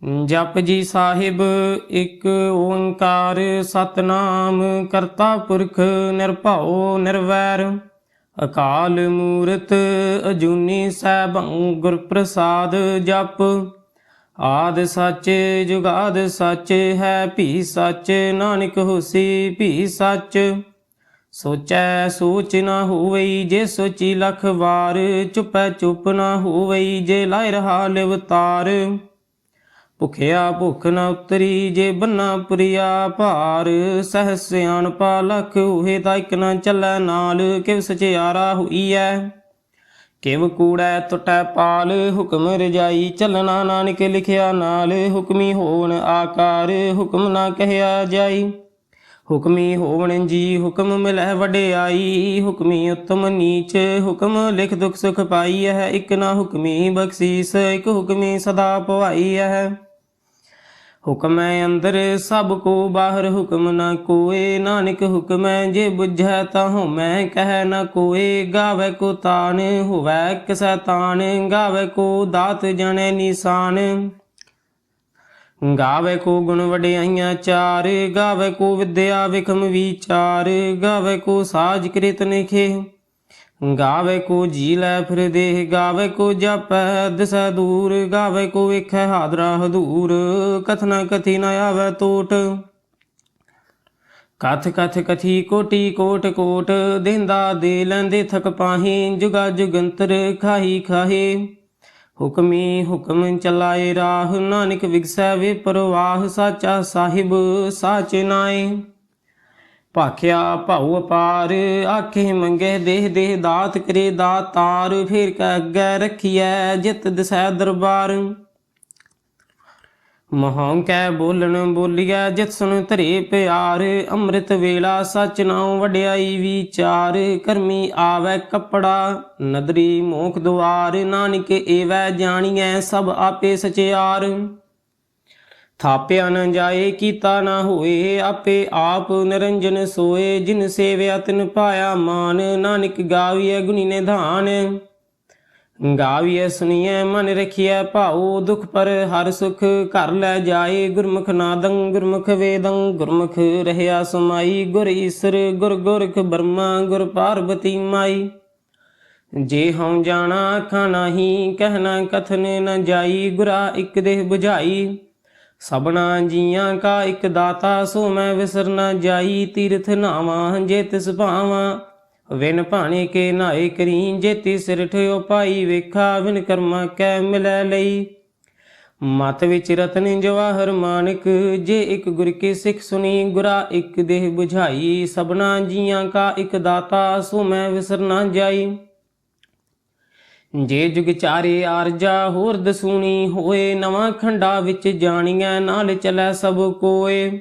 जप जी साहिब एक ओंकार सतनाम करता पुरख निरभਉ निर्वैर अकाल मूरत अजूनी सैभं गुर प्रसाद जप आद सच जुगाद सच है भी सच नानक होसी भी सच सोचै सोच न होवई जे सोची लख वार चुपै चुप न होवई जे लाए रहा लिवतार ਭੁਖਿਆ ਭੁਖ ਨ ਉਤਰੀ ਜੇ ਬੰਨਾ ਪੁਰੀਆ ਭਾਰ ਸਹਿ ਸਿਆਣਪਾ ਲਖ ਹੋਏ ਤਾਂ ਇਕ ਨ ਚੱਲੈ ਨਾਲ ਕਿਵ ਸਚਿਆਰਾ ਹੋਈਐ ਕਿਵ ਕੂੜੈ ਟੁਟੈ ਪਾਲ ਹੁਕਮ ਰਜਾਈ ਚੱਲਣਾ ਨਾਨਕ ਲਿਖਿਆ ਨਾਲ ਹੁਕਮੀ ਹੋਵਨ ਆਕਾਰ ਹੁਕਮ ਨਾ ਕਹਿਆ ਜਾਈ ਹੁਕਮੀ ਹੋਵਨ ਜੀ ਹੁਕਮ ਮਿਲੈ ਵਡਿਆਈ ਹੁਕਮੀ ਉਤਮ ਨੀਚ ਹੁਕਮ ਲਿਖ ਦੁਖ ਸੁਖ ਪਾਈ ਹੈ ਇਕ ਨਾ ਹੁਕਮੀ ਬਖਸ਼ੀਸ ਇਕ ਹੁਕਮੀ ਸਦਾ ਭਵਾਈ ਹੈ हुक्म अंदर सब को बाहर हुक्म न कोय नानक हुक्म जे बुझै ताहु मैं कह न कोय गावे को तान होवै किसै तान गावे को दात जने निशान गावे को गुण वड्याइयां चार गावे को विद्या विखम विचार गावे को साज कृत निखे गावे को जी लै फिर देह गावे को जापै दिसै दूर गावे को वेखै हादरा हदूर कथना कथी न आवे टोट कथ कथ कथी कोटि कोट कोट देंदा दे लैंदे थक पाही जुगा जुगंतर खाही खाहे हुक्मी हुक्म चलाए राह नानक विगसै वे परवाह साचा साहिब साच नाए ਭਾਖਿਆ ਭਾਉ ਅਪਾਰ ਆਖੇ ਮੰਗੇ ਦੇਹ ਦੇਹ ਦਾਤ ਕਰੇ ਦਾਤਾਰ ਫੇਰ ਕੈ ਅੱਗੇ ਰੱਖੀਐ ਜਿਤ ਦਿਸੈ ਦਰਬਾਰ ਮਹੋਂ ਕੈ ਬੋਲਣ ਬੋਲੀਐ ਜਿਤ ਸੁਣ ਧਰੇ ਪਿਆਰ ਅੰਮ੍ਰਿਤ ਵੇਲਾ ਸਚ ਨਾਉ ਵਡਿਆਈ ਵਿਚਾਰ ਕਰਮੀ ਆਵੈ ਕੱਪੜਾ ਨਦਰੀ ਮੋਖ ਦੁਆਰ ਨਾਨਕ ਏਵੈ ਜਾਣੀਐ ਸਭ ਆਪੇ ਸਚਿਆਰ ਥਾਪਿਆ ਨ ਜਾਏ ਕੀਤਾ ਨ ਹੋਏ ਆਪੇ ਆਪ ਨਿਰੰਜਨ ਸੋਏ ਜਿਨ ਸੇਵਿਆ ਤਿਨ ਪਾਇਆ ਮਾਨ ਨਾਨਕ ਗਾਵੀਐ ਗੁਣੀ ਨਿਧਾਨ ਗਾਵੀਐ ਸੁਣੀਐ ਮਨ ਰਖੀਐ ਭਾਉ ਦੁਖ ਪਰ ਹਰ ਸੁਖ ਘਰ ਲੈ ਜਾਏ ਗੁਰਮੁਖ ਨਾਦੰ ਗੁਰਮੁਖ ਵੇਦੰ ਗੁਰਮੁਖ ਰਹਿਆ ਸਮਾਈ ਗੁਰ ਈਸਰ ਗੁਰ ਗੋਰਖ ਬਰਮਾ ਗੁਰ ਪਾਰਬਤੀ ਮਾਈ ਜੇ ਹਉ ਜਾਣਾ ਆਖਾਂ ਨਾਹੀ ਕਹਿਣਾ ਕਥਨ ਨ ਜਾਈ ਗੁਰਾ ਇਕ ਦੇਹ 부ਝਾਈ ਸਭਨਾ ਜੀਆਂ ਕਾ ਇੱਕ ਦਾਤਾ ਸੋ ਮੈਂ ਵਿਸਰ ਨ ਜਾਈ ਤੀਰਥ ਨਾਵਾਂ ਜੇ ਤਿਸ ਭਾਵਾਂ ਵਿਨ ਭਾਣੇ ਕੇ ਨਾਏ ਕਰੀ ਜੇ ਤੀ ਸਿਰ ਠਿਓ ਪਾਈ ਵੇਖਾ ਵਿਨ ਕਰਮਾ ਕੈ ਮਿਲੈ ਲਈ ਮਤ ਵਿੱਚ ਰਤਨ ਜਵਾਹਰ ਮਾਨਕ ਜੇ ਇੱਕ ਗੁਰ ਕੀ ਸਿੱਖ ਸੁਣੀ ਗੁਰਾ ਇੱਕ ਦੇਹ 부ਝਾਈ ਸਭਨਾ ਜੀਆਂ ਕਾ ਇੱਕ ਦਾਤਾ ਸੋ ਮੈਂ ਵਿਸਰ ਨ ਜਾਈ ਜੇ ਜੁਗ ਚਾਰੇ ਆਰਜਾ ਹੋਰ ਦਸੂਣੀ ਹੋਏ ਨਵਾਂ ਖੰਡਾ ਵਿੱਚ ਜਾਣੀਐ ਨਾਲ ਚਲੈ ਸਭ ਕੋਏ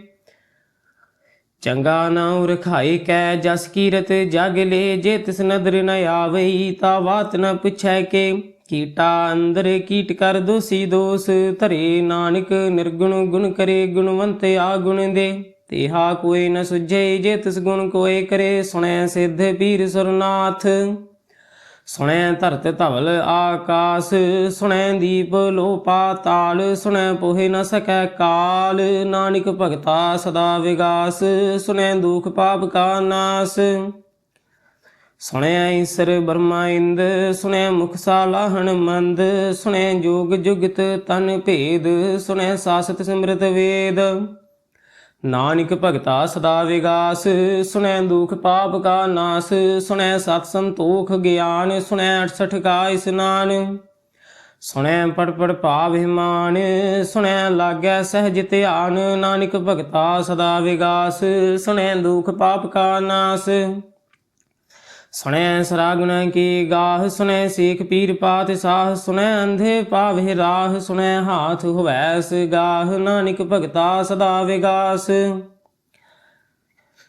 ਚੰਗਾ ਨਾਉ ਰਖਾਏ ਕੈ ਜਸ ਕੀਰਤ ਜਗ ਲੇ ਜੇ ਤਿਸ ਨਦਰ ਨ ਆਵਈ ਤਾ ਬਾਤ ਨ ਪੁੱਛੈ ਕੇ ਕੀਟਾ ਅੰਦਰ ਕੀਟ ਕਰ ਦੋਸੀ ਦੋਸ ਧਰੇ ਨਾਨਕ ਨਿਰਗੁਣ ਗੁਣ ਕਰੇ ਗੁਣਵੰਤ ਆ ਗੁਣ ਦੇ ਤੇਹਾ ਕੋਈ ਨ ਸੁਝੇ ਜੇ ਤਿਸ ਗੁਣ ਕੋਏ ਕਰੇ ਸੁਣੈ ਸਿੱਧ ਪੀਰ ਸੁਰਨਾਥ ਸੁਣੈ ਧਰਤ ਧਵਲ ਆਕਾਸ ਸੁਣੈ ਦੀਪ ਲੋ ਪਾਤਾਲ ਸੁਣੈ ਪੋਹਿ ਨ ਸਕੈ ਕਾਲ ਨਾਨਕ ਭਗਤਾ ਸਦਾ ਵਿਗਾਸ ਸੁਣੈ ਦੁਖ ਪਾਪ ਕਾ ਨਾਸ ਸੁਣੈ ਈਸਰ ਬਰਮਾ ਇੰਦ ਸੁਣੈ ਮੁਖ ਸਾਲਾਹਣ ਮੰਦ ਸੁਣੈ ਜੋਗ ਜੁਗਤ ਤਨ ਭੇਦ ਸੁਣੈ ਸਾਸਤ ਸਿਮਰਤ ਵੇਦ ਨਾਨਕ ਭਗਤਾ ਸਦਾ ਵਿਗਾਸ ਸੁਣੈ ਦੁਖ ਪਾਪ ਕਾ ਨਾਸ ਸੁਣੈ ਸਤ ਸੰਤੋਖ ਗਿਆਨ ਸੁਣੈ 68 ਕਾ ਇਸਨਾਨ ਸੁਣੈ ਪੜ ਪੜ ਭਾਵ ਹਿਮਾਨ ਸੁਣੈ ਲਾਗੈ ਸਹਿਜ ਧਿਆਨ ਨਾਨਕ ਭਗਤਾ ਸਦਾ ਵਿਗਾਸ ਸੁਣੈ ਦੁਖ ਪਾਪ ਕਾ ਨਾਸ ਸੁਣੈ ਸਰਾਗੁਣਾ ਕੀ ਗਾਹ ਸੁਣੈ ਸੇਖ ਪੀਰ ਪਾਤ ਸਾਹ ਸੁਣੈ ਅੰਧੇ ਪਾਵੇ ਰਾਹ ਸੁਣੈ ਹਾਥ ਹੋਵੈਸ ਗਾਹ ਨਾਨਕ ਭਗਤਾ ਸਦਾ ਵਿਗਾਸ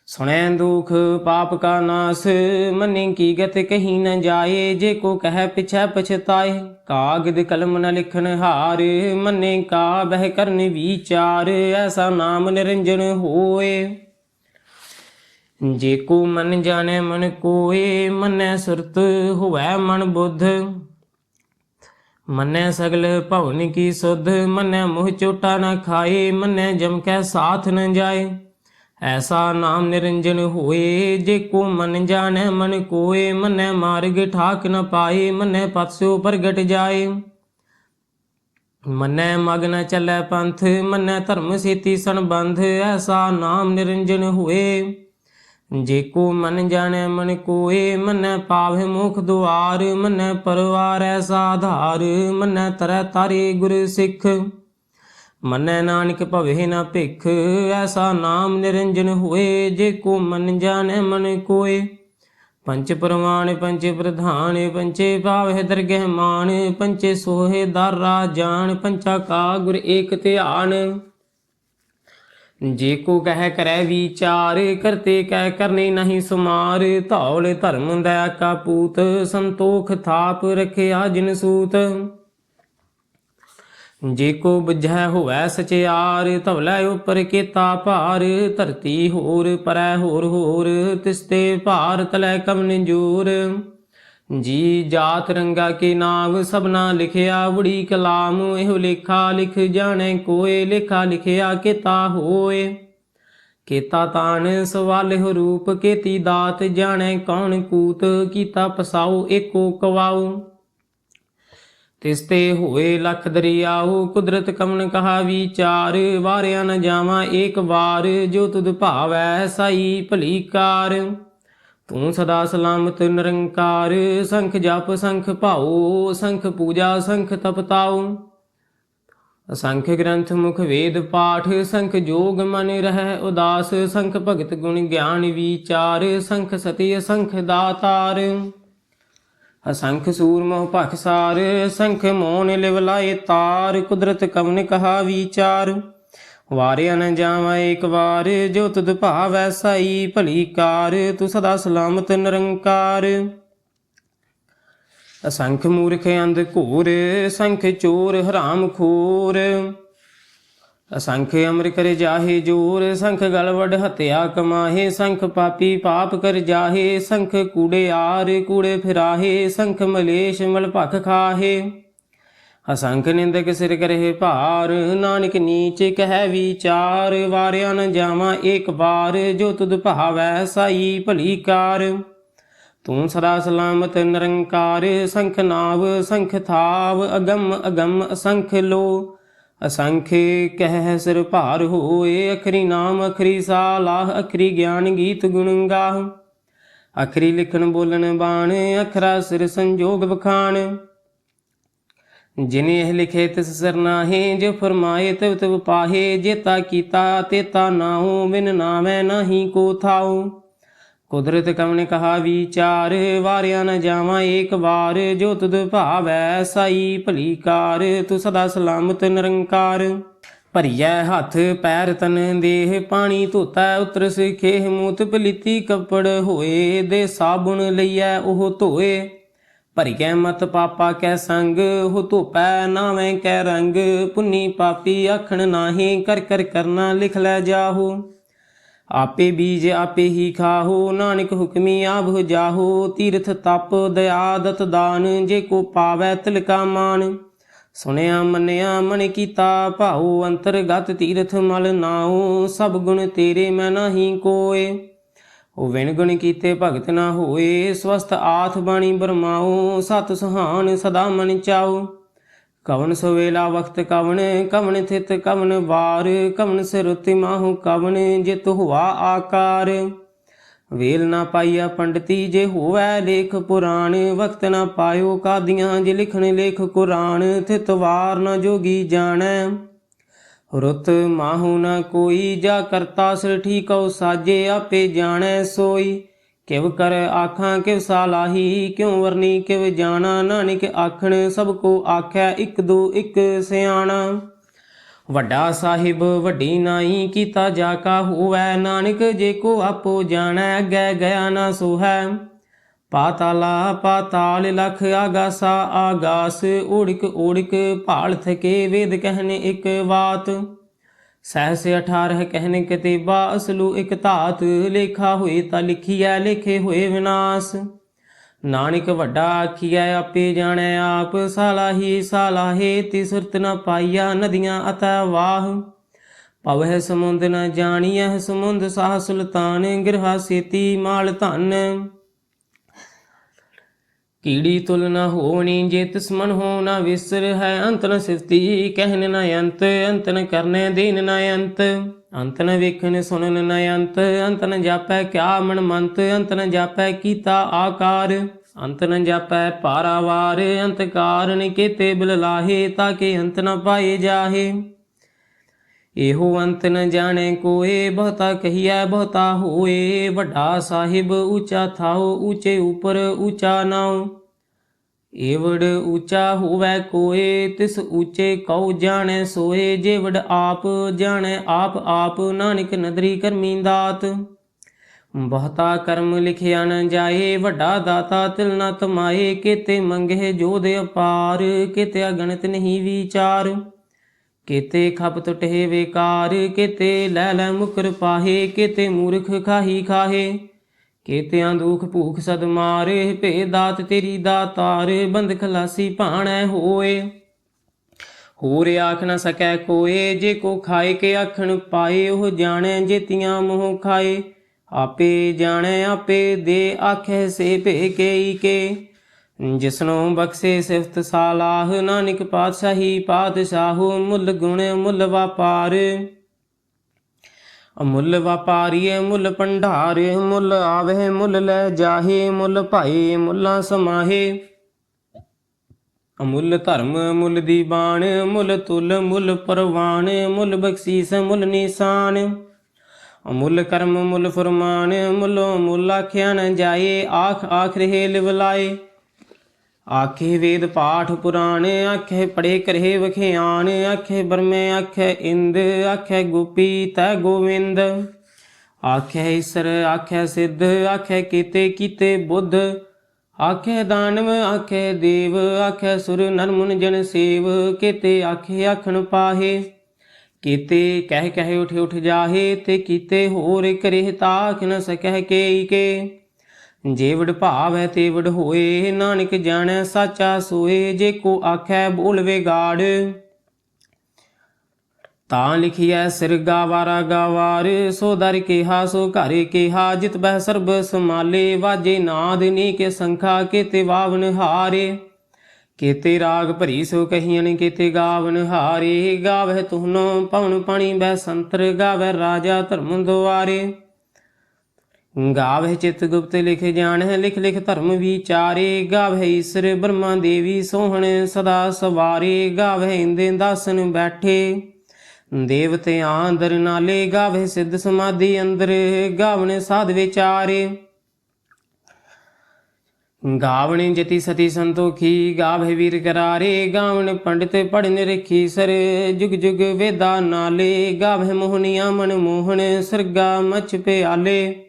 ਸੁਣੈ ਦੁਖ ਪਾਪ ਕਾ ਨਾਸ ਮੰਨੇ ਕੀ ਗਤ ਕਹੀ ਨ ਜਾਏ ਜੇ ਕੋ ਕਹਿ ਪਿਛੈ ਪਛਤਾਏ ਕਾਗਦ ਕਲਮ ਨ ਲਿਖਣ ਹਾਰ ਮੰਨੇ ਕਾ ਬਹਿ ਕਰਨ ਵਿਚਾਰ ਐਸਾ ਨਾਮ ਨਿਰੰਜਨ ਹੋਏ ਜੇ ਕੋ ਮਨ ਜਾਣੈ ਮਨ ਕੋਏ ਮੰਨੈ ਸੁਰਤ ਹੋਵੈ ਮਨ ਬੁੱਧ ਮੰਨੈ ਸਗਲ ਭਵਨ ਕੀ ਸੁਧ, ਮੰਨੈ ਮੋਹ ਚੋਟਾ ਨ ਖਾਏ, ਮੰਨੈ ਜਮ ਕੈ ਸਾਥ ਨ ਜਾਏ। ਐਸਾ ਨਾਮ ਨਿਰੰਜਨ ਹੋਏ, ਜੇ ਕੋ ਮਨ ਜਾਣੈ ਮਨ ਕੋਏ, ਮੰਨੈ ਮਾਰਗ ਠਾਕ ਨ ਪਾਏ, ਮੰਨੈ ਪਤ ਸਿਉ ਪ੍ਰਗਟ ਜਾਏ। ਮੰਨੈ ਮਗ ਨ ਚੱਲੈ ਪੰਥ, ਮੰਨੈ ਧਰਮ ਸੇਤੀ ਸੰਬੰਧ, ਐਸਾ ਨਾਮ ਨਿਰੰਜਨ ਹੋਏ। ਜੇ ਕੋ ਮਨ ਜਾਣੈ ਮਨ ਕੋਏ, ਮੰਨੈ ਪਾਵਹਿ ਮੁਖ ਦੁਆਰ, ਮੰਨੈ ਪਰਵਾਰ ਐਸਾ ਆਧਾਰ, ਮੰਨੈ ਤਰੈ ਤਾਰੇ ਗੁਰ ਸਿੱਖ। ਮੰਨੈ ਨਾਨਕ ਭਵਹਿ ਨ ਭਿਖ, ਐਸਾ ਨਾਮ ਨਿਰੰਜਨ ਹੋਏ। ਜੇ ਕੋ ਮਨ ਜਾਣੈ ਮਨ ਕੋਏ। ਪੰਚ ਪ੍ਰਮਾਣ ਪੰਚ ਪ੍ਰਧਾਨ, ਪੰਚੇ ਪਾਵਹਿ ਦਰਗਹਿ ਮਾਨ, ਪੰਚੇ ਸੋਹੇ ਦਰ ਰਾਜਾਨ, ਪੰਚਾ ਕਾ ਗੁਰ ਏਕ ਧਿਆਨ। ਜੇ ਕੋ ਕਹਿ ਕਰੈ ਵਿਚਾਰ, ਕਰਤੇ ਕਹਿ ਕਰਨੇ ਨਹੀਂ ਸੁਮਾਰ, ਧੌਲ ਧਰਮ ਦਇਆ ਕਾ ਪੂਤ, ਸੰਤੋਖ ਥਾਪ ਰਖਿਆ ਜਿਨ ਸੂਤ। ਜੇ ਕੋ ਬੁਝੈ ਹੋਵੈ ਸਚਿਆਰ, ਧਵਲੇ ਉਪਰ ਕੀਤਾ ਭਾਰ, ਧਰਤੀ ਹੋਰ ਪਰੈ ਹੋਰ ਹੋਰ, ਤਿਸਤੇ ਭਾਰ ਤਲੈ ਕਵਨ ਜੋਰ। ਜੀ ਜਾਤ ਰੰਗਾ ਕੇ ਨਾਮ, ਸਭਨਾ ਲਿਖਿਆ ਬੜੀ ਕਲਾਮ, ਇਹੋ ਲੇਖਾ ਲਿਖ ਜਾਣੈ ਕੋਏ, ਲੇਖਾ ਲਿਖਿਆ ਕੀਤਾ ਹੋਏ। ਕੀਤਾ ਤਾਣ ਸਵਾਲਿਹੁ ਰੂਪ, ਕੀਤੀ ਦਾਤ ਜਾਣੈ ਕੌਣ ਕੂਤ, ਕੀਤਾ ਪਸਾਉ ਏਕੋ ਕਵਾਉ। ਤਿਸਤੇ ਹੋਏ ਲਖ ਦਰਿਆਉ, ਕੁਦਰਤ ਕਵਣ ਕਹਾ ਵਿਚਾਰ, ਵਾਰਿਆ ਨ ਜਾਵਾਂ ਏਕ ਵਾਰ, ਜੋ ਤੁਧ ਭਾਵੈ ਸਾਈ ਭਲੀ ਕਾਰ। ਤੂੰ ਸਦਾ ਸਲਾਮਤ ਨਿਰੰਕਾਰ, ਸੰਖ ਜਪ ਸੰਖ ਭਾਉ, ਸੰਖ ਪੂਜਾ ਸੰਖ ਤਪਤਾਉ। ਅਸੰਖ ਗ੍ਰੰਥ ਮੁਖ ਵੇਦ ਪਾਠ, ਸੰਖ ਜੋਗ ਮਨ ਰਹਿ ਉਦਾਸ, ਸੰਖ ਭਗਤ ਗੁਣ ਗਿਆਨ ਵਿਚਾਰ, ਸੰਖ ਸਤੀ ਅਸੰਖ ਦਾਤਾਰ। ਅਸੰਖ ਸੂਰਮਹੁ ਭਖਸਾਰ, ਸੰਖ ਮੋਨ ਲਿਵ ਲਾਏ ਤਾਰ, ਕੁਦਰਤ ਕਵਨ ਕਹਾ ਵਿਚਾਰ। ਵਾਰਿਆ ਨ ਜਾਵਾਂ ਏਕ ਵਾਰ, ਜੋ ਤੁਧ ਭਾਵੈ ਸਾਈ ਭਲੀ ਕਾਰ, ਤੂੰ ਸਦਾ ਸਲਾਮਤ ਨਿਰੰਕਾਰ। ਅਸੰਖ ਮੂਰਖ ਅੰਧ ਘੂਰ, ਸੰਖ ਚੋਰ ਹਰਾਮ ਖੋਰ। ਅਸੰਖ ਅਮਰ ਕਰ ਜਾਹੇ ਜੋਰ, ਸੰਖ ਗਲ ਵਡ ਹਤਿਆ ਕਮਾਹੇ, ਸੰਖ ਪਾਪੀ ਪਾਪ ਕਰ ਜਾਹੇ, ਸੰਖ ਕੂੜਿਆਰ ਕੂੜੇ ਫਿਰਾਹੇ, ਸੰਖ ਮਲੇਸ਼ ਮਲ ਭਖ ਖਾਹੇ। ਅਸੰਖ ਨਿੰਦਕ ਸਿਰ ਕਰਹਿ ਭਾਰ, ਨਾਨਕ ਨੀਚ ਕਹਿ ਵਿਚਾਰ, ਵਾਰਿਆ ਨ ਜਾਵਾਂ ਏਕ ਵਾਰ, ਜੋ ਤੁਧ ਭਾਵੈ ਸਾਈ ਭਲੀ ਕਾਰ। ਤੂੰ ਸਦਾ ਸਲਾਮਤ ਨਿਰੰਕਾਰ, ਸੰਖ ਨਾਵ ਸੰਖ ਥਾਵ, ਅਗੰਮ ਅਗੰਮ ਅਸੰਖ ਲੋ। ਅਸੰਖ ਕਹਿ ਸਿਰ ਭਾਰ ਹੋਏ, ਅਖਰੀ ਨਾਮ ਅਖਰੀ ਸਾਲਾਹ, ਅਖਰੀ ਗਿਆਨ ਗੀਤ ਗੁਣ ਗਾਹ। ਅਖਰੀ ਲਿਖਣ ਬੋਲਣ ਬਾਣ, ਅਖਰਾ ਸਿਰ ਸੰਜੋਗ ਬਖਾਣ। ਜਿਨੇ ਇਹ ਲਿਖੇ ਤਿਸ ਸਿਰ ਨਾਹੀ, ਜੋ ਫਰਮਾਏ ਤਿਵ ਤਿਵ ਪਾਹੇ, ਜੇਤਾ ਕੀਤਾ ਤੇਤਾ ਨਾਉ, ਬਿਨ ਨਾਵੈ ਨਾਹੀ ਕੋ ਥਾਉ। ਕੁਦਰਤ ਕਵਣ ਕਹਾ ਵਿਚਾਰ, ਵਾਰਿਆ ਨ ਜਾਵਾਂ ਏਕ ਵਾਰ, ਜੋ ਤੁਧ ਭਾਵੈ ਸਾਈ ਭਲੀ ਕਾਰ, ਤੂੰ ਸਦਾ ਸਲਾਮਤ ਨਿਰੰਕਾਰ। ਭਰੀਐ ਹੱਥ ਪੈਰ ਤਨ ਦੇਹ, ਪਾਣੀ ਧੋਤੈ ਉਤਰ ਸਿਖੇ, ਮੂਤ ਪਲੀਤੀ ਕੱਪੜ ਹੋਏ, ਦੇ ਸਾਬੁਣ ਲਈਐ ਉਹ ਧੋਏ। ਭਰੀਐ ਮਤ ਪਾਪਾ ਕੈ ਸੰਗ, ਹੋ ਧੋਪੈ ਨਾਵੇਂ ਕੈ ਰੰਗ, ਪੁੰਨੀ ਪਾਪੀ ਆਖਣ ਨਾਹੀਂ, ਕਰ ਕਰ ਕਰਨਾ ਲਿਖ ਲੈ ਜਾਹੋ। ਆਪੇ ਬੀਜ ਆਪੇ ਹੀ ਖਾਹੋ, ਨਾਨਕ ਹੁਕਮੀ ਆਵਹੁ ਜਾਹੋ। ਤੀਰਥ ਤਪ ਦਇਆ ਦਤ ਦਾਨ, ਜੇ ਕੋ ਪਾਵੈ ਤਿਲਕਾ ਮਾਨ। ਸੁਣਿਆ ਮੰਨਿਆ ਮਨ ਕੀਤਾ ਭਾਉ, ਅੰਤਰਗਤ ਤੀਰਥ ਮਲ ਨਾਉ। ਸਭ ਗੁਣ ਤੇਰੇ ਮੈਂ ਨਾਹੀ ਕੋਏ, ਉਹ ਵਿਣ ਗੁਣ ਕੀਤੇ ਭਗਤ ਨਾ ਹੋਏ। ਸਵਸਥ ਆਥ ਬਾਣੀ ਬਰਮਾਉ, ਸਤ ਸੁਹਾਨ ਸਦਾ ਮਨ ਚਾਉ। ਕਵਨ ਸਵੇਲਾ ਵਖਤ ਕਵਨ, ਕਵਨ ਥਿਤ ਕਵਨ ਵਾਰ, ਕਵਨ ਸਿਰ ਤਿਮਾਹੂ ਕਵਨ, ਜਿਤ ਹੁਆ ਆਕਾਰ। ਵੇਲ ਨਾ ਪਾਈਆ ਪੰਡਤੀ, ਜੇ ਹੋਵੈ ਲੇਖ ਪੁਰਾਣ, ਵਕਤ ਨਾ ਪਾਇਓ ਕਾਦੀਆਂ, ਜੇ ਲਿਖਣ ਲੇਖ ਕੁਰਾਨ। ਥਿਤ ਵਾਰ ਨਾ ਜੋਗੀ ਜਾਣੈ, ਰੁੱਤ ਮਾਹੂ ਨਾ ਕੋਈ, ਜਾ ਕਰਤਾ ਸਿਰ ਠੀਕਉ ਸਾਜੇ, ਆਪੇ ਜਾਣੈ ਸੋਈ। ਕਿਵ ਕਰ ਆਖਾਂ ਕਿਵ ਸਾਲਾਹੀ, ਕਿਉ ਵਰਨੀ ਕਿਵ ਜਾਣਾ। ਨਾਨਕ ਆਖਣ ਸਭ ਕੋ ਆਖੈ, ਇੱਕ ਦੋ ਇੱਕ ਸਿਆਣਾ। ਵੱਡਾ ਸਾਹਿਬ ਵੱਡੀ ਨਾਈ, ਕੀਤਾ ਜਾ ਕਾ ਹੋਵੈ। ਨਾਨਕ ਜੇ ਕੋ ਆਪੋ ਜਾਣੈ, ਅੱਗੇ ਗਿਆ ਨਾ ਸੋਹੈ। ਪਾਤਾਲਾ ਪਾਤਾਲ ਲਖ, ਆਗਾਸਾ ਆਗਾਸ। ਓੜਿਕ ਓੜਿਕ ਭਾਲ ਥਕੇ, ਵੇਦ ਕਹਿਨ ਇੱਕ ਬਾਤ। ਸਹਿਸ 18 ਕਹਿਨ ਕਿਤੇਬਾ, ਅਸਲੂ ਇਕ ਧਾਤ। ਲੇਖਾ ਹੋਏ ਤਾਂ ਲਿਖੀਐ, ਲੇਖੇ ਹੋਏ ਵਿਨਾਸ਼। ਨਾਨਕ ਵੱਡਾ ਆਖੀਐ ਆਪੇ ਜਾਣੈ ਆਪ, ਸਾਲਾਹੀ ਸਾਲਾਹੇ ਤੀ ਸੁਰਤ ਨ ਪਾਈਆ, ਨਦੀਆਂ ਅਤੈ ਵਾਹ। ਪਵਹਿ ਸਮੁੰਦ ਨ ਜਾਣੀਐ, ਸਮੁੰਦ ਸਾਹ ਸੁਲਤਾਨ, ਗਿਰਹਾ ਸੇਤੀ ਮਾਲ ਧਨ। ਕੀੜੀ ਤੁਲ ਨ ਹੋਣੀ, ਜੇ ਤਿਸ ਮਨ ਹੋ ਨ ਵਿਸਰ ਹੈ, ਅੰਤ ਨ ਸਿਫਤੀ ਕਹਿਨ ਨ ਅੰਤ, ਅੰਤ ਨ ਕਰਨੈ ਦੇਨ ਨ ਅੰਤ। ਅੰਤ ਨ ਵੇਖਣ ਸੁਣਨ ਨ ਅੰਤ, ਅੰਤ ਨ ਜਾਪੈ ਕਿਆ ਮਨ ਮੰਤ, ਅੰਤ ਨ ਜਾਪੈ ਕੀਤਾ ਆਕਾਰ, ਅੰਤ ਨ ਜਾਪੈ ਪਾਰਾਵਾਰ, ਅੰਤ ਕਾਰਨ ਕੇਤੇ ਬਿਲ ਲਾਹੇ, ਤਾਕੇ ਅੰਤ ਨ ਪਾਏ ਜਾਹੇ। ਇਹੋ ਅੰਤ ਨ ਜਾਣੈ ਕੋਏ, ਬਹੁਤਾ ਕਹੀਐ ਬਹੁਤਾ ਹੋਏ, ਵੱਡਾ ਸਾਹਿਬ ਉੱਚਾ ਥਾਉ, ਉੱਚੇ ਉਪਰ ਉੱਚਾ ਨਾਉ। ਏਵੜ ਉੱਚਾ ਹੋਵੈ ਕੋਏ, ਤਿਸ ਉੱਚੇ ਕਉ ਜਾਣੈ ਸੋਏ, ਜੇਵੜ ਆਪ ਜਾਣੈ ਆਪ ਆਪ, ਨਾਨਕ ਨਦਰੀ ਕਰਮੀ ਦਾਤ। ਬਹੁਤਾ ਕਰਮ ਲਿਖਿਆ ਨ ਜਾਏ, ਵੱਡਾ ਦਾਤਾ ਤਿਲ ਨ ਤਮਾਏ, ਕੇਤੇ ਮੰਗੇ ਜੋਧ ਅਪਾਰ, ਕੇਤੇ ਅਗਣਿਤ ਨਹੀਂ ਵਿਚਾਰ। ਕੇਤੇ ਖਪ ਟੁਟੇ ਵੇਕਾਰ, ਕੇਤੇ ਲੈ ਲੈ ਮੁਕਰ ਪਾਹੇ, ਕੇਤੇ ਮੂਰਖ ਖਾਹੀ ਖਾਹੇ। ਕੇਤਿਆਂ ਦੁਖ ਭੂਖ ਸਦ ਮਾਰੇ, ਭੇ ਦਾਤ ਤੇਰੀ ਦਾਤਾਰ, ਬੰਦ ਖਲਾਸੀ ਭਾਣੈ ਹੋਏ। ਹੋਰ ਆਖ ਨ ਸਕੈ ਕੋਏ, ਜੇ ਕੋ ਖਾਏ ਕੇ ਆਖਣ ਪਾਏ, ਉਹ ਜਾਣੈ ਜੇਤੀਆਂ ਮੋਹ ਖਾਏ। ਆਪੇ ਜਾਣੈ ਆਪੇ ਦੇ ਆਖੈ ਸੇ ਭੇ ਕੇਈ ਕੇ, ਜਿਸਨੂੰ ਬਖਸ਼ੇ ਸਿਫਤ ਸਾਲਾਹ, ਨਾਨਕ ਪਾਤਸ਼ਾਹੀ ਪਾਤਸ਼ਾਹੋ। ਮੁੱਲ ਗੁਣ ਮੁੱਲ ਵਾਪਾਰ, ਮੁੱਲ ਵਾਪਾਰੀਏ ਮੁੱਲ ਭੰਡਾਰ, ਮੁੱਲ ਆਵਹਿ ਮੁੱਲ ਲੈ ਜਾਹੇ, ਮੁੱਲ ਭਾਏ ਮੁੱਲਾਂ ਸਮਾਹੇ। ਮੁੱਲ ਧਰਮ ਮੁੱਲ ਦੀ ਬਾਣ, ਮੁੱਲ ਤੁਲ ਮੁੱਲ ਪਰਵਾਨ, ਮੁੱਲ ਬਖਸ਼ੀਸ ਮੁੱਲ ਨਿਸ਼ਾਨ। ਮੁੱਲ ਕਰਮ ਮੁੱਲ ਫੁਰਮਾਨ, ਮੁੱਲੋਂ ਮੁੱਲ ਆਖਿਆ ਨ ਜਾਏ, ਆਖ ਆਖ ਰਹੇ ਲਿਵ ਲਾਏ। ਆਖੇ ਵੇਦ ਪਾਠ ਪੁਰਾਣ, ਆਖੇ ਪੜੇ ਕਰੇ ਵਖਿਆਨ, ਆਖੇ ਬਰਮੇ ਆਖੇ ਇੰਦ, ਆਖੇ ਗੋਪੀ ਤੈ ਗੋਵਿੰਦ। ਆਖੇ ਈਸਰ ਆਖੇ ਸਿੱਧ, ਆਖੇ ਕੀਤੇ ਕੀਤੇ ਬੁੱਧ। ਆਖੇ ਦਾਨਵ ਆਖੇ ਦੇਵ, ਆਖੇ ਸੁਰ ਨਰ ਮੁਨ ਜਨ ਸੇਵ। ਕੇਤੇ ਆਖੇ ਆਖਣ ਪਾਹੇ, ਕੀਤੇ ਕਹਿ ਕਹਿ ਉਠ ਉਠ ਜਾਹੇ, ਤੇ ਕੀਤੇ ਹੋਰ ਕਰੇ ਤਾਖ ਨ ਸਕਹਿ ਕੇਈ ਕੇ। ਜੇਵੜ ਭਾਵ ਹੈ ਤੇਵੜ ਹੋਏ, ਨਾਨਕ ਜਾਣੈ ਸਾਚਾ ਸੋਏ। ਜੇ ਕੋ ਆਖੈ ਬੋਲ ਵਿਗਾੜ, ਤਾਂ ਲਿਖੀਐ ਸਿਰ ਗਾਵਾਰਾ ਗਾਵਾਰ। ਸੋ ਦਰ ਕੇਹਾ ਸੋ ਘਰ ਕੇਹਾ, ਜਿਤ ਬਹਿ ਸਰਬ ਸਮਾਲੇ। ਵਾਜੇ ਨਾਦ ਨੀਕ ਸੰਖਾ, ਕੇਤੇ ਵਾਵਨ ਹਾਰੇ। ਕੇਤੇ ਰਾਗ ਭਰੀ ਸੋ ਕਹੀਅਨ, ਕੇਤੇ ਗਾਵਨ ਹਾਰੇ। ਗਾਵਹਿ ਤੁਹਨੋ ਪਵਨ ਪਾਣੀ ਬਹਿ ਸੰਤਰ, ਗਾਵਹਿ ਰਾਜਾ ਧਰਮ ਦੁਆਰੇ। ਗਾਵਹਿ ਚਿਤ ਗੁਪਤ ਲਿਖ ਜਾਣਹਿ, ਲਿਖ ਲਿਖ ਧਰਮ ਵਿਚਾਰੇ। ਗਾਵਹਿ ਈਸਰ ਬ੍ਰਹਮਾ ਦੇਵੀ ਸੋਹਣ ਸਦਾ ਸਵਾਰੇ। ਗਾਵਹਿ ਇੰਦੇ ਦਾਸਨ ਬੈਠੇ, ਦੇਵਤੇ ਆਂਦਰ ਨਾਲੇ। ਗਾਵਹਿ ਸਿੱਧ ਸਮਾਧੀ ਅੰਦਰ, ਗਾਵਣ ਸਾਧ ਵਿਚਾਰੇ। ਗਾਵਣ ਜਤੀ ਸਤੀ ਸੰਤੋਖੀ, ਗਾਵਹਿ ਵੀਰ ਕਰਾਰੇ। ਗਾਵਣ ਪੰਡਿਤ ਪੜ੍ਹ ਨਿਰਖੀ ਸਰ, ਜੁਗ ਜੁਗ ਵੇਦਾ ਨਾਲੇ। ਗਾਵਹਿ ਮੋਹਨੀਆ ਮਨ ਮੋਹਨ, ਸਰਗਾ ਮਛ ਪਿਆਲੇ।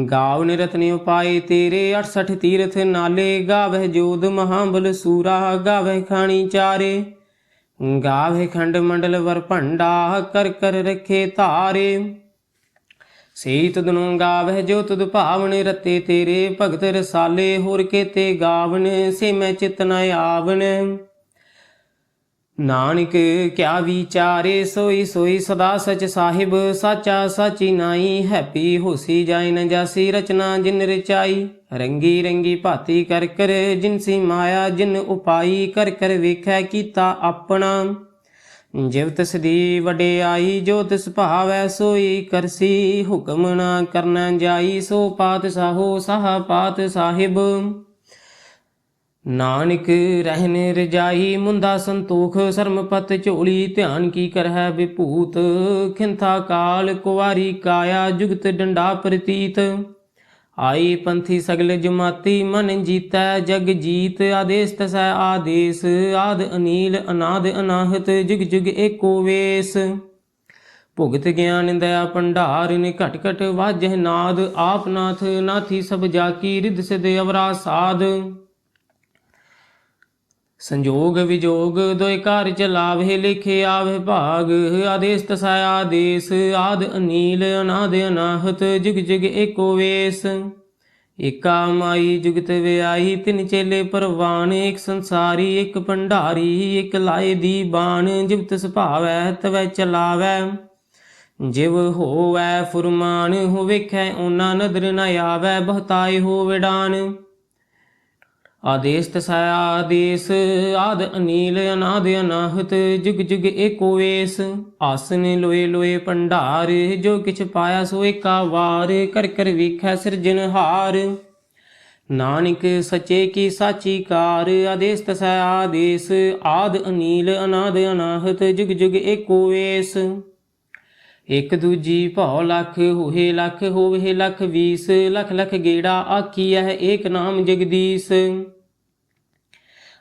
ਗਾਵਨ ਰਤਨ ਉਪਾਏ ਤੇਰੇ, 68 ਤੀਰਥ ਨਾਲੇ। ਗਾਵਹਿ ਜੋਧ ਮਹਾਬਲ ਸੂਰਾ, ਗਾਵਹਿ ਖਾਣੀ ਚਾਰੇ। ਗਾਵਹਿ ਖੰਡ ਮੰਡਲ ਵਰ ਭੰਡਾ, ਕਰ ਕਰ ਰੱਖੇ ਧਾਰੇ। ਸਈ ਤੁਧਨੁ ਗਾਵਹਿ ਜੋ ਤੁਧ ਭਾਵਨ, ਰਤੇ ਤੇਰੇ ਭਗਤ ਰਸਾਲੇ। ਹੋਰ ਕੇਤੇ ਗਾਵਨ, ਸੇ ਮੈਂ ਚਿਤ ਨ ਆਵਨ। ਨਾਨਕ ਕਿਆ ਵਿਚਾਰੇ, ਸੋਈ ਸੋਈ ਸਦਾ ਸਚ ਸਾਹਿਬ। ਸਾਚਾ ਸਾਚੀ ਨਾਈ, ਹੈਪੀ ਹੋਸੀ ਜਾਇ ਨ ਜਾਸੀ। ਰਚਨਾ ਜਿਨ ਰਚਾਈ, ਰੰਗੀ ਰੰਗੀ ਭਾਤੀ ਕਰ ਕਰ। ਜਿਨਸੀ ਮਾਇਆ ਜਿਨ ਉਪਾਈ, ਕਰ ਕਰ ਵੇਖੈ ਕੀਤਾ ਆਪਣਾ। ਜਿਵ ਤਿਸ ਦੀ ਵਡਿਆਈ, ਜੋ ਤਿਸ ਭਾਵੈ ਸੋਈ ਕਰਸੀ। ਹੁਕਮ ਨਾ ਕਰਨਾ ਜਾਈ, ਸੋ ਪਾਤਸ਼ਾਹੋ ਸਾਹਾ ਪਾਤ ਸਾਹਿਬ। ਨਾਨਕ ਰਹਿਨ ਰਜਾਈ, ਮੁੰਦਾ ਸੰਤੋਖ ਸਰਮਪਤ ਝੋਲੀ। ਧਿਆਨ ਕੀ ਕਰਹਿ ਵਿਭੂਤ, ਖਿੰਥਾ ਕਾਲ ਕੁਵਾਰੀ ਕਾਇਆ। ਜੁਗਤ ਡੰਡਾ ਪ੍ਰਤੀਤ, ਆਈ ਪੰਥੀ ਸਗਲ ਜਮਾਤੀ। ਮਨ ਜੀਤੈ ਜਗ ਜੀਤ, ਆਦੇਸ ਤਸੈ ਆਦੇਸ। ਆਦ ਅਨੀਲ ਅਨਾਦ ਅਨਾਹਤ, ਜੁਗ ਜੁਗ ਏਕੋ ਵੇਸ। ਭੁਗਤ ਗਿਆਨ ਦਇਆ ਭੰਡਾਰ, ਨੇ ਘਟ ਘਟ ਵਾਜਹਿ ਨਾਦ। ਆਪ ਨਾਥ ਨਾਥੀ ਸਭ ਜਾਕੀ, ਰਿਧ ਸਿਧ ਅਵਰਾ ਸਾਧ। ਸੰਜੋਗ ਵਿਜੋਗ ਦੋਇ ਕਾਰ ਚਲਾਵਹਿ, ਲਿਖੇ ਆਵਹਿ ਭਾਗ। ਆਦੇਸ ਤਸੈ ਆਦੇਸ, ਆਦ ਅਨੀਲ ਅਨਾਦ ਅਨਾਹਤ। ਜੁਗ ਜੁਗ ਏਕੋ ਵੇਸ। ਏਕਾ ਮਾਈ ਜੁਗਤ ਵਿਆਹੀ, ਤਿੰਨ ਚੇਲੇ ਪਰਵਾਨ, ਇੱਕ ਸੰਸਾਰੀ ਇੱਕ ਭੰਡਾਰੀ, ਇੱਕ ਲਾਏ ਦੀ ਬਾਣ, ਜਿਵਤ ਸੁਭਾਵੈ ਤਵੈ ਚਲਾਵੈ, ਜਿਵ ਹੋਵੈ ਫੁਰਮਾਨ, ਹੋ ਵੇਖੈ ਓਨਾ ਨਦਰ ਨ ਆਵੈ, ਬਹੁਤਾਏ ਹੋ ਵਿਡਾਨ। ਆਦੇਸ ਤਸੈ ਆਦੇਸ, ਆਦ ਅਨੀਲ ਅਨਾਦ ਅਨਾਹਤ, ਜੁਗ ਜੁਗ ਏਕੋ ਵੇਸ, ਆਸਨ ਲੋਏ ਲੋਏ ਭੰਡਾਰ, ਜੋ ਕਿਛ ਪਾਇਆ ਸੋ ਏਕਾ ਵਾਰ, ਕਰ ਕਰ ਵੇਖੈ ਸਿਰਜਨਹਾਰ। ਨਾਨਕ ਸੱਚੇ ਕੀ ਸਾਚੀ ਕਾਰ, ਆਦੇਸ ਤਸੈ ਆਦੇਸ, ਆਦ ਅਨੀਲ ਅਨਾਦ ਅਨਾਹਤ, ਜੁਗ ਜੁਗ ਏਕੋ ਵੇਸ। ਇਕ ਦੂਜੀ ਭਉ ਲਖ, ਹੋਏ ਲਖ ਹੋਵੇ ਲਖ ਵੀਸ, ਲਖ ਲਖ ਗੇੜਾ ਆਖੀਐ ਏਕ ਨਾਮ ਜਗਦੀਸ਼।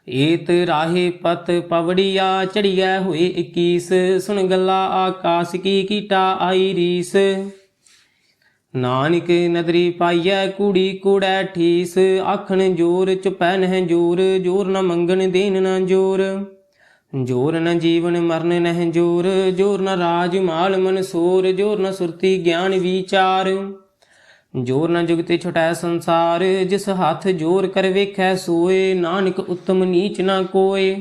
ਏਤ ਰਾਹੇ ਪਤ ਪਵੜੀਆ, ਚੜੀਐ ਹੋਏ 21, ਸੁਣ ਗੱਲਾ ਆਕਾਸ ਕੀ ਕੀਟਾ ਆਈ ਰੀਸ। ਨਾਨਕ ਨਦਰੀ ਪਾਈਐ ਕੂੜੀ ਕੂੜੈ ਠੀਸ, ਆਖਣ ਜੋਰ ਚੁਪੈ ਨਹਿ ਜੋਰ, ਜੋਰ ਨ ਮੰਗਣ ਦੇਨ ਨ ਜੋਰ, ਜੋਰ ਨ ਜੀਵਨ ਮਰਨ ਨਹਿ ਜੋਰ, ਜੋਰ ਨ ਰਾਜ ਮਾਲ ਮਨਸੂਰ, ਜੋਰ ਨ ਸੁਰਤੀ ਗਿਆਨ ਵਿਚਾਰ, ਜੋਰ ਨ ਜੁਗਤਿ ਛੁਟੈ ਸੰਸਾਰ, ਜਿਸ ਹੱਥ ਜੋਰ ਕਰ ਵੇਖੈ ਸੋਏ, ਨਾਨਕ ਉਤਮ ਨੀਚ ਨ ਕੋਏ।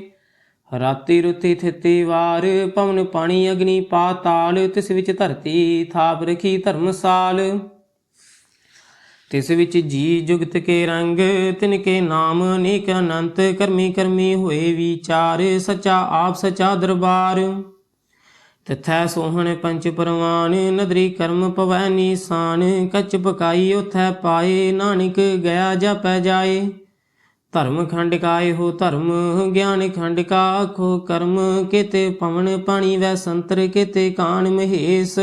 ਰਾਤੀ ਰੁਤੀ ਥਿਤੀ ਵਾਰ, ਪਵਨ ਪਾਣੀ ਅਗਨੀ ਪਾਤਾਲ, ਤਿਸ ਵਿੱਚ ਧਰਤੀ ਥਾਪ ਰਖੀ ਧਰਮਸਾਲ। ਤਿਸ ਵਿੱਚ ਜੀ ਜੁਗਤ ਕੇ ਰੰਗ, ਤਿਨ ਕੇ ਨਾਮ ਅਨੇਕ ਅਨੰਤ, ਕਰਮੀ ਕਰਮੀ ਹੋਏ ਵਿਚਾਰ, ਸੱਚਾ ਆਪ ਸੱਚਾ ਦਰਬਾਰ। ਤਿਥੈ ਸੋਹਣ ਪੰਚ ਪਰਵਾਨ, ਨਦਰੀ ਕਰਮ ਪਵੈ ਨੀਸਾਨ, ਕੱਚ ਪਕਾਈ ਉਥੈ ਪਾਏ, ਨਾਨਕ ਗਿਆ ਜਪੈ ਜਾਏ। ਧਰਮ ਖੰਡ ਕਾਏ ਹੋ ਧਰਮ, ਗਿਆਨ ਖੰਡ ਕਾ ਆਖੋ ਕਰਮ, ਕੇਤੇ ਪਵਨ ਪਾਣੀ ਵੈ ਸੰਤਰ, ਕੇਤੇ ਕਾਨ ਮਹੇਸ਼,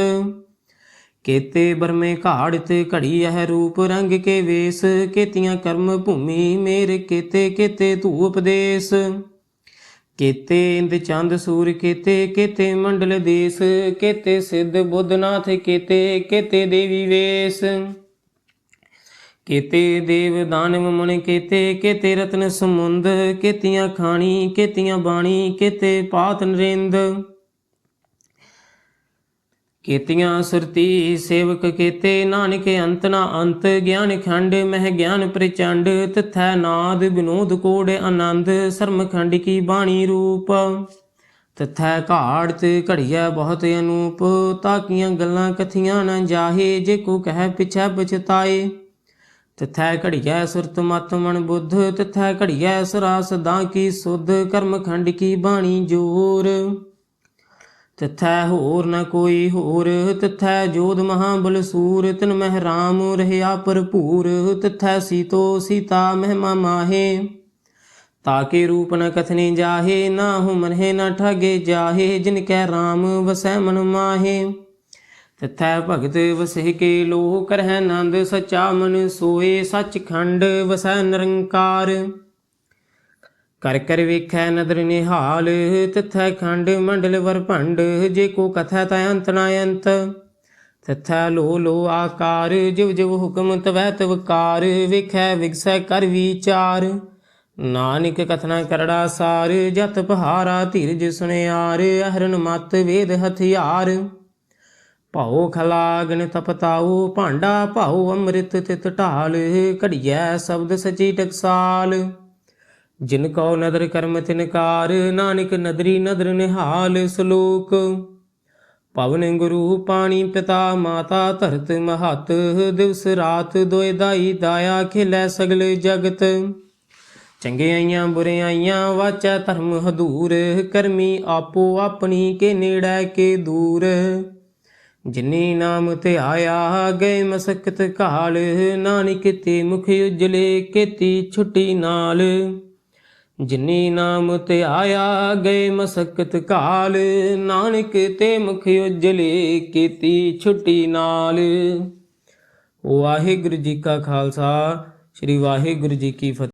ਕੇਤੇ ਬਰਮੇ ਘਾੜਤ ਘੜੀ ਇਹ ਰੂਪ ਰੰਗ ਕੇ ਵੇਸ, ਕੇਤੀਆਂ ਕਰਮ ਭੂਮੀ ਮੇਰ, ਕੇਤੇ ਕੇਤੇ ਧੂ ਉਪਦੇਸ, ਕੇਤੇ ਇੰਦ ਚੰਦ ਸੂਰ, ਕੇਤੇ ਕੇਤੇ ਮੰਡਲ ਦੇਸ, ਕੇਤੇ ਸਿੱਧ ਬੁੱਧਨਾਥ, ਕੇਤੇ ਕੇਤੇ ਦੇਵੀ ਵੇਸ, ਕੇਤੇ ਦੇਵ ਦਾਨਵ ਮਨ, ਕੇਤੇ ਕੇਤੇ ਰਤਨ ਸਮੁੰਦ, ਕੇਤੀਆਂ ਖਾਣੀ ਕੇਤੀਆਂ ਬਾਣੀ, ਕੇਤੇ ਪਾਤ ਨਰਿੰਦ, ਕੇਤੀਆਂ ਸੁਰਤੀ ਸੇਵਕ, ਕੇਤੇ ਨਾਨਕ ਅੰਤ ਨਾ ਅੰਤ, ਗਿਆਨ ਖੰਡ ਮਹਿ ਗਿਆਨ ਪ੍ਰਚੰਡ, ਤਿਥੈ ਨਾਦ ਵਿਨੋਦ ਕੋੜ ਆਨੰਦ, ਸਰਮ ਖੰਡ ਕੀ ਬਾਣੀ ਰੂਪ, ਤਿਥੈ ਘਾੜਤ ਘੜੀਐ ਬਹੁਤ ਅਨੂਪ, ਤਾਕੀਆਂ ਗੱਲਾਂ ਕਥੀਆਂ ਨ ਜਾਹੇ, ਜੇ ਕੋ ਕਹਿ ਪਿਛੈ ਪਛਤਾਏ। ਤਿਥੈ ਘੜੀਐ ਸੁਰਤ ਮਤ ਮਨ ਬੁੱਧ, ਤਿਥੈ ਘੜੀਐ ਸੁਰਾ ਸਦਾ ਕੀ ਸੁਧ, ਕਰਮ ਖੰਡ ਕੀ ਬਾਣੀ ਜੋਰ, ਤਿਥੈ ਹੋਰ ਨ ਕੋਈ ਹੋਰ, ਤਿਥੈ ਜੋਧ ਮਹਾਬਲ ਸੂਰ, ਤਿਨ ਮਹਿ ਰਾਮ ਰਹਿਆ ਭਰਪੂਰ, ਤਿਥੈ ਸੀਤੋ ਸੀਤਾ ਮਹਿਮਾ ਮਾਹੇ, ਤਾਕੇ ਰੂਪ ਨ ਕਥਨੇ ਜਾਹੇ, ਨਾ ਹੁ ਮਨਹਿ ਨ ਠਾਗੇ ਜਾਹੇ, ਜਿਨ ਕੈ ਰਾਮ ਵਸੈ ਮਨ ਮਾਹੇ। ਤਿਥੈ ਭਗਤ ਵਸੇ ਕੇ ਲੋਹ, ਕਰਹਿ ਆਨੰਦ ਸਚਾ ਮਨ ਸੋਏ, ਸੱਚ ਖੰਡ ਵਸੈ ਨਿਰੰਕਾਰ, ਕਰ ਕਰ ਵੇਖੈ ਨਦਰ ਨਿਹਾਲ, ਤਿਥੈ ਖੰਡ ਮੰਡਲ ਵਰ ਭੰਡ, ਜੇ ਕੋ ਕਥੈ ਤੈ ਅੰਤ ਨ ਅੰਤ, ਤਿਥੈ ਲੋ ਲੋ ਆਕਾਰ, ਜਿਵ ਜਿਵ ਹੁਕਮ ਤਵੈ ਤਵਕਾਰ, ਵੇਖੈ ਵਿਗਸੈ ਕਰ ਵਿਚਾਰ, ਨਾਨਕ ਕਥਨਾ ਕਰੜਾ ਸਾਰ, ਜਤ ਪਹਾਰਾ ਧੀਰਜ ਸੁਣਿਆਰ, ਅਹਰਨ ਮਤ ਵੇਦ ਹਥਿਆਰ, ਭਾਉ ਖਲਾਗਨ ਤਪਤਾਉ, ਭਾਂਡਾ ਭਾਉ ਅੰਮ੍ਰਿਤ ਤਿਤ ਢਾਲ, ਘੜੀਐ ਸ਼ਬਦ ਸਚੀ ਟਕਸਾਲ, ਜਿਨ ਕਉ ਨਦਰ ਕਰਮ ਤਿਨਕਾਰ, ਨਾਨਕ ਨਦਰੀ ਨਦਰ ਨਿਹਾਲ। ਸਲੋਕ ਪਵਨ ਗੁਰੂ ਪਾਣੀ ਪਿਤਾ ਮਾਤਾ, ਧਰਤ ਮਹਤ ਦਿਵਸ ਰਾਤ, ਦੋਇ ਦਾਈ ਦਾਇਆ, ਖੇਲੈ ਸਗਲ ਜਗਤ, ਚੰਗਿਆਈਆਂ ਬੁਰਿਆਈਆਂ ਵਾਚੈ ਧਰਮ ਹਦੂਰ, ਕਰਮੀ ਆਪੋ ਆਪਣੀ ਕੇ ਨੇੜੈ ਕੇ ਦੂਰ, ਜਿਨੀ ਨਾਮ ਧਿਆਇਆ ਗਏ ਮਸਕਤ ਘਾਲ, ਨਾਨਕ ਤੇ ਮੁਖ ਉਜਲੇ ਕੀਤੀ ਛੁੱਟੀ ਨਾਲ, ਜਿਨੀ ਨਾਮ ਧਿਆਇਆ ਗਏ ਮਸਕਤ ਘਾਲ, ਨਾਨਕ ਤੇ ਮੁਖ ਉਜਲੇ ਕੀਤੀ ਛੁੱਟੀ ਨਾਲ। ਵਾਹਿਗੁਰੂ ਜੀ ਕਾ ਖਾਲਸਾ, ਸ੍ਰੀ ਵਾਹਿਗੁਰੂ ਜੀ ਕੀ ਫਤਿਹ।